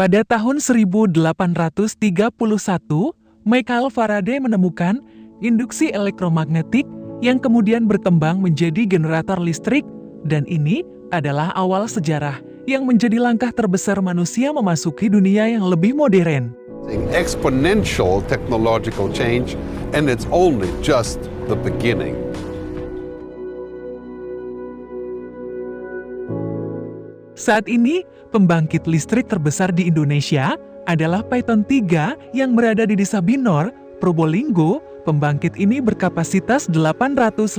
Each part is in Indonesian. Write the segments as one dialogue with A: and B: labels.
A: Pada tahun 1831, Michael Faraday menemukan induksi elektromagnetik yang kemudian berkembang menjadi generator listrik, dan ini adalah awal sejarah yang menjadi langkah terbesar manusia memasuki dunia yang lebih modern.
B: Exponential technological change, and it's only just the beginning.
A: Saat ini, pembangkit listrik terbesar di Indonesia adalah Paiton 3 yang berada di Desa Binor, Probolinggo. Pembangkit ini berkapasitas 815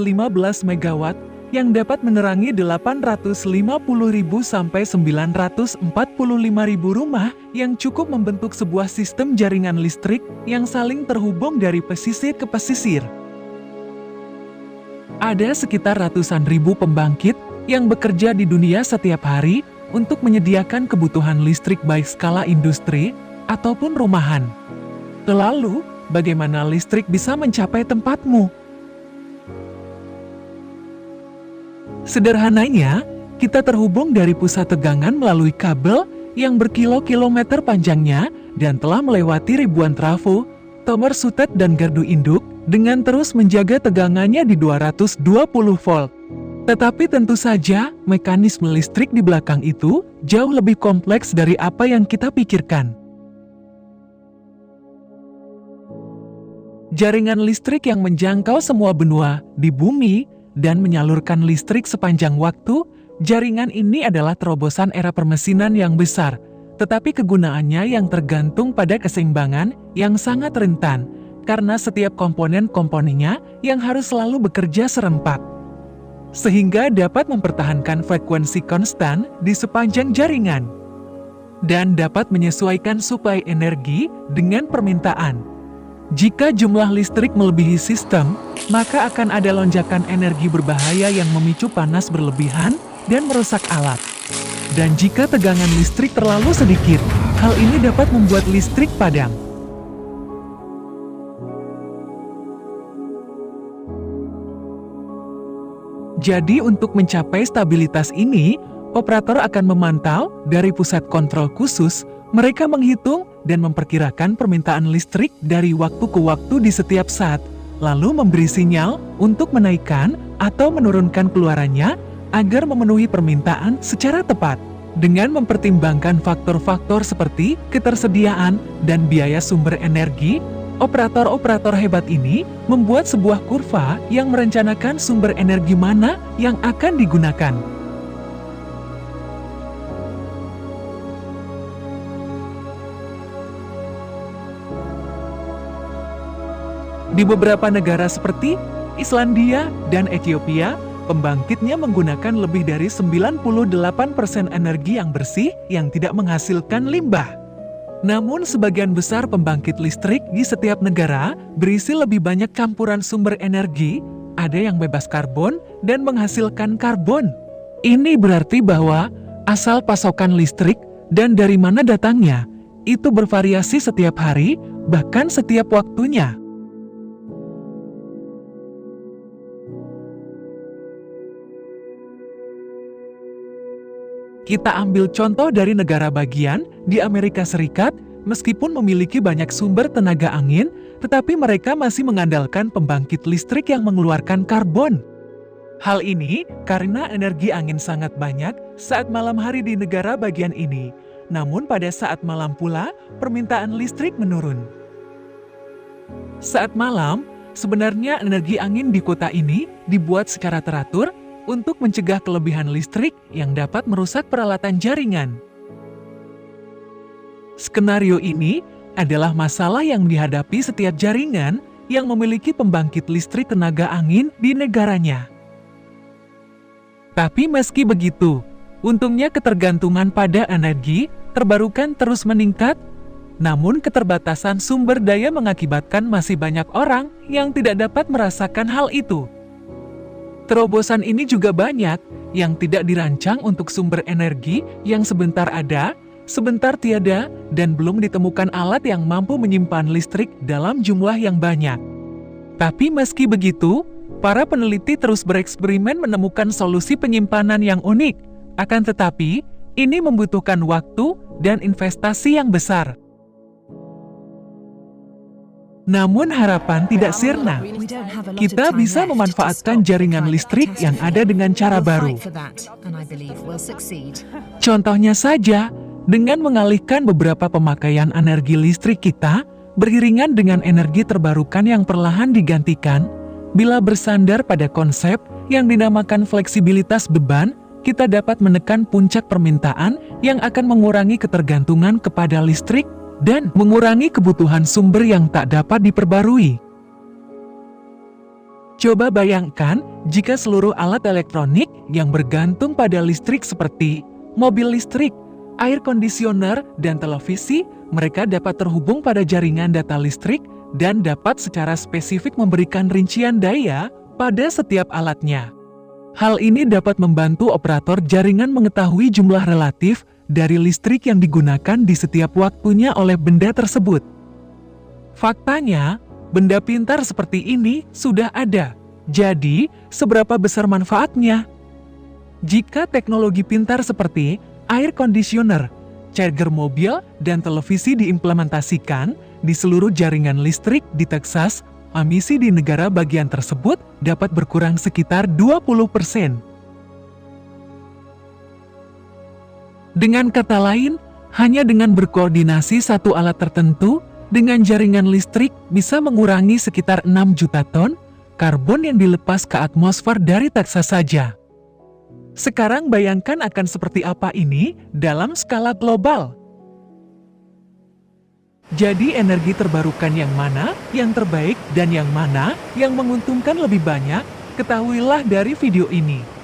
A: MW yang dapat menerangi 850.000 sampai 945.000 rumah yang cukup membentuk sebuah sistem jaringan listrik yang saling terhubung dari pesisir ke pesisir. Ada sekitar ratusan ribu pembangkit yang bekerja di dunia setiap hari untuk menyediakan kebutuhan listrik baik skala industri ataupun rumahan. Lalu, bagaimana listrik bisa mencapai tempatmu? Sederhananya, kita terhubung dari pusat tegangan melalui kabel yang berkilo-kilometer panjangnya dan telah melewati ribuan trafo, tower sutet dan gardu induk dengan terus menjaga tegangannya di 220 volt. Tetapi tentu saja, mekanisme listrik di belakang itu jauh lebih kompleks dari apa yang kita pikirkan. Jaringan listrik yang menjangkau semua benua di bumi dan menyalurkan listrik sepanjang waktu, jaringan ini adalah terobosan era permesinan yang besar, tetapi kegunaannya yang tergantung pada keseimbangan yang sangat rentan, karena setiap komponen-komponennya yang harus selalu bekerja serempak, sehingga dapat mempertahankan frekuensi konstan di sepanjang jaringan, dan dapat menyesuaikan suplai energi dengan permintaan. Jika jumlah listrik melebihi sistem, maka akan ada lonjakan energi berbahaya yang memicu panas berlebihan dan merusak alat. Dan jika tegangan listrik terlalu sedikit, hal ini dapat membuat listrik padam. Jadi untuk mencapai stabilitas ini, operator akan memantau dari pusat kontrol khusus. Mereka menghitung dan memperkirakan permintaan listrik dari waktu ke waktu di setiap saat, lalu memberi sinyal untuk menaikkan atau menurunkan keluarannya agar memenuhi permintaan secara tepat. Dengan mempertimbangkan faktor-faktor seperti ketersediaan dan biaya sumber energi, operator-operator hebat ini membuat sebuah kurva yang merencanakan sumber energi mana yang akan digunakan. Di beberapa negara seperti Islandia dan Ethiopia, pembangkitnya menggunakan lebih dari 98% energi yang bersih yang tidak menghasilkan limbah. Namun sebagian besar pembangkit listrik di setiap negara berisi lebih banyak campuran sumber energi, ada yang bebas karbon dan menghasilkan karbon. Ini berarti bahwa asal pasokan listrik dan dari mana datangnya, itu bervariasi setiap hari, bahkan setiap waktunya. Kita ambil contoh dari negara bagian di Amerika Serikat, meskipun memiliki banyak sumber tenaga angin, tetapi mereka masih mengandalkan pembangkit listrik yang mengeluarkan karbon. Hal ini karena energi angin sangat banyak saat malam hari di negara bagian ini, namun pada saat malam pula permintaan listrik menurun. Saat malam, sebenarnya energi angin di kota ini dibuat secara teratur untuk mencegah kelebihan listrik yang dapat merusak peralatan jaringan. Skenario ini adalah masalah yang dihadapi setiap jaringan yang memiliki pembangkit listrik tenaga angin di negaranya. Tapi meski begitu, untungnya ketergantungan pada energi terbarukan terus meningkat, namun keterbatasan sumber daya mengakibatkan masih banyak orang yang tidak dapat merasakan hal itu. Terobosan ini juga banyak yang tidak dirancang untuk sumber energi yang sebentar ada, sebentar tiada, dan belum ditemukan alat yang mampu menyimpan listrik dalam jumlah yang banyak. Tapi meski begitu, para peneliti terus bereksperimen menemukan solusi penyimpanan yang unik. Akan tetapi, ini membutuhkan waktu dan investasi yang besar. Namun harapan tidak sirna. Kita bisa memanfaatkan jaringan listrik yang ada dengan cara baru. Contohnya saja, dengan mengalihkan beberapa pemakaian energi listrik kita, beriringan dengan energi terbarukan yang perlahan digantikan, bila bersandar pada konsep yang dinamakan fleksibilitas beban, kita dapat menekan puncak permintaan yang akan mengurangi ketergantungan kepada listrik dan mengurangi kebutuhan sumber yang tak dapat diperbarui. Coba bayangkan jika seluruh alat elektronik yang bergantung pada listrik seperti mobil listrik, air kondisioner, dan televisi, mereka dapat terhubung pada jaringan data listrik dan dapat secara spesifik memberikan rincian daya pada setiap alatnya. Hal ini dapat membantu operator jaringan mengetahui jumlah relatif dari listrik yang digunakan di setiap waktunya oleh benda tersebut. Faktanya, benda pintar seperti ini sudah ada. Jadi, seberapa besar manfaatnya? Jika teknologi pintar seperti air conditioner, charger mobil, dan televisi diimplementasikan di seluruh jaringan listrik di Texas, emisi di negara bagian tersebut dapat berkurang sekitar 20%. Dengan kata lain, hanya dengan berkoordinasi satu alat tertentu dengan jaringan listrik bisa mengurangi sekitar 6 juta ton karbon yang dilepas ke atmosfer dari Texas saja. Sekarang bayangkan akan seperti apa ini dalam skala global. Jadi energi terbarukan yang mana yang terbaik dan yang mana yang menguntungkan lebih banyak, ketahuilah dari video ini.